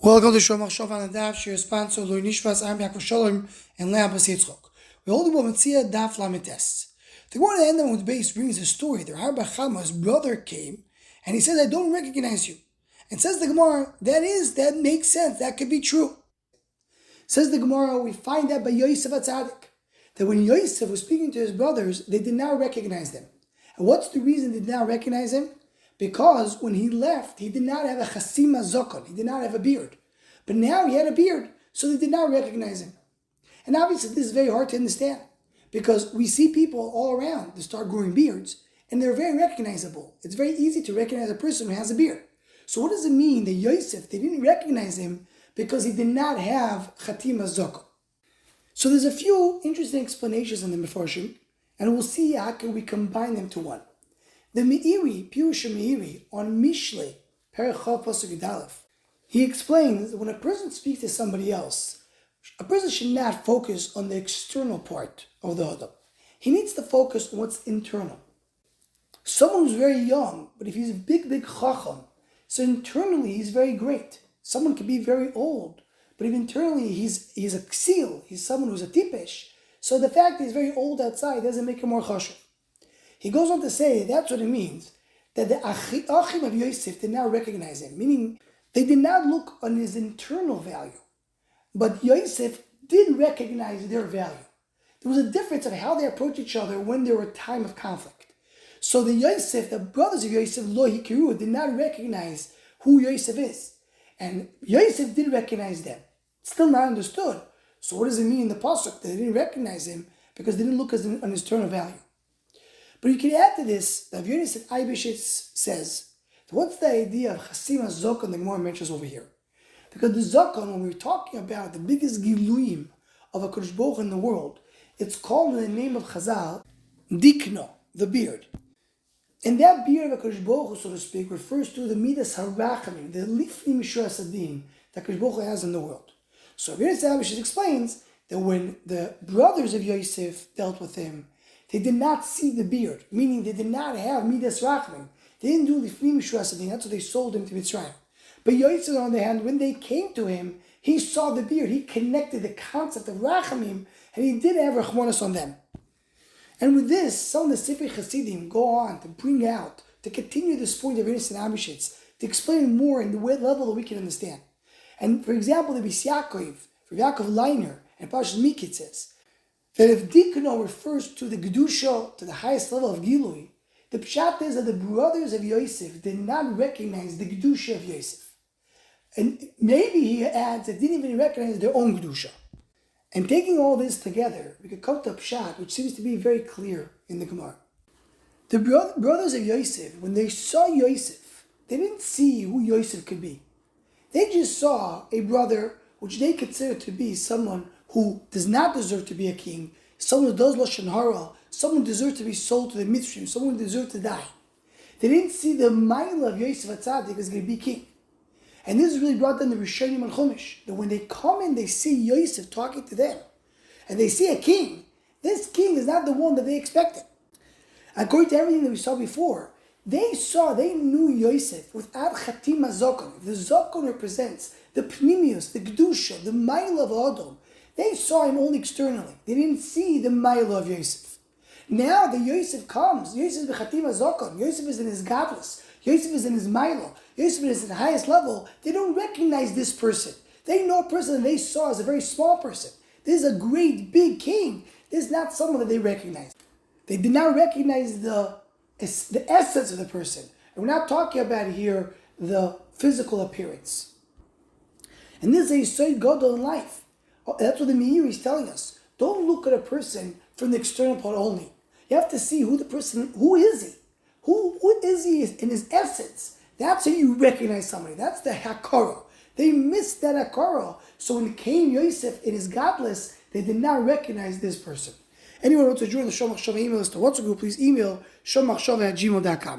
Welcome to Shomach Shov on the Daf. She sponsor Lui Nishvas Am Yaakov Shalom and Leah Bas Yitzchok. We hold about Metzia Daf Lamites. The one at the end of the base brings a story. The Rabbi Chama's brother came and he says, "I don't recognize you." And says the Gemara, that makes sense. That could be true. Says the Gemara, we find that by Yosef Atzadik, that when Yosef was speaking to his brothers, they did not recognize them. And what's the reason they did not recognize him? Because when he left, he did not have a chasima zokon. He did not have a beard. But now he had a beard, so they did not recognize him. And obviously this is very hard to understand, because we see people all around that start growing beards, and they're very recognizable. It's very easy to recognize a person who has a beard. So what does it mean that Yosef, they didn't recognize him because he did not have chatima zokon? So there's a few interesting explanations in the Mefarshim, and we'll see how can we combine them to one. The Meiri, Pirush Meiri, on Mishle, Perechov Pasuk Yudalef, he explains that when a person speaks to somebody else, a person should not focus on the external part of the Adam. He needs to focus on what's internal. Someone who's very young, but if he's a big chacham, so internally he's very great. Someone can be very old, but if internally he's a ksil, he's someone who's a tipesh, so the fact that he's very old outside doesn't make him more chashuv. He goes on to say that's what it means, that the Achim of Yosef did not recognize him, meaning they did not look on his internal value. But Yosef did recognize their value. There was a difference of how they approached each other when there were a time of conflict. So the brothers of Yosef, Lo Hikiru, did not recognize who Yosef is. And Yosef did recognize them. It's still not understood. So what does it mean in the Pasuk that they didn't recognize him because they didn't look on his internal value? But you can add to this, the Yosef Aibeshitz says, what's the idea of Chasima Zokon the Gemara mentions over here? Because the Zokon, when we're talking about the biggest Giluyim of a Kodesh Baruch Hu in the world, it's called in the name of Chazal, Dikno, the beard. And that beard of a Kodesh Baruch Hu, so to speak, refers to the Midas HaRachamim, the Lifni Mishra Sadim that Kodesh Baruch Hu has in the world. So Yosef Aibeshitz explains that when the brothers of Yosef dealt with him, they did not see the beard, meaning they did not have Midas Rachman. They didn't do Lifnim Mishra Sadim. That's why they sold him to Mitzrayim. But Yosef, on the other hand, when they came to him, he saw the beard. He connected the concept of Rachamim, and he did have Rachmanis on them. And with this, some of the Sifrei Chasidim go on to bring out, to continue this point of Yosef and Abishitz, to explain more in the level that we can understand. And for example, the Bis Yaakov, for Yaakov Leiner, and Parshas Mikit says, that if Dikno refers to the Gedusha, to the highest level of Gilui, the Pshat is that the brothers of Yosef did not recognize the Gedusha of Yosef. And maybe he adds that they didn't even recognize their own Gedusha. And taking all this together, we could come to a Pshat, which seems to be very clear in the Gemara. The brothers of Yosef, when they saw Yosef, they didn't see who Yosef could be. They just saw a brother which they considered to be someone who does not deserve to be a king, someone who does Lashon Hara, someone who deserves to be sold to the Mitzrayim, someone who deserves to die. They didn't see the Ma'ila of Yosef HaTzadik as going to be king. And this is really brought down the Rishonim and Chumash, that when they come in, they see Yosef talking to them, and they see a king. This king is not the one that they expected. According to everything that we saw before, they knew Yosef without Chatima Zokon. The Zokon represents the Pnimius, the Gedusha, the Ma'ila of Adam. They saw him only externally. They didn't see the Ma'ila of Yosef. Now the Yosef comes. Yosef is Bechatima Zokon. Yosef is in his godless. Yosef is in his Ma'ila. Yosef is at the highest level. They don't recognize this person. They know a person that they saw as a very small person. This is a great big king. This is not someone that they recognize. They did not recognize the essence of the person. And we're not talking about here the physical appearance. And this is a Yisod Gadol in life. That's what the Meiri is telling us. Don't look at a person from the external part only. You have to see who is he? Who is he in his essence? That's how you recognize somebody. That's the Hakara. They missed that Hakara. So when it came Yosef in his godless, they did not recognize this person. Anyone who wants to join the Shomach Shava email list to WhatsApp group, please email shomachshava@gmail.com.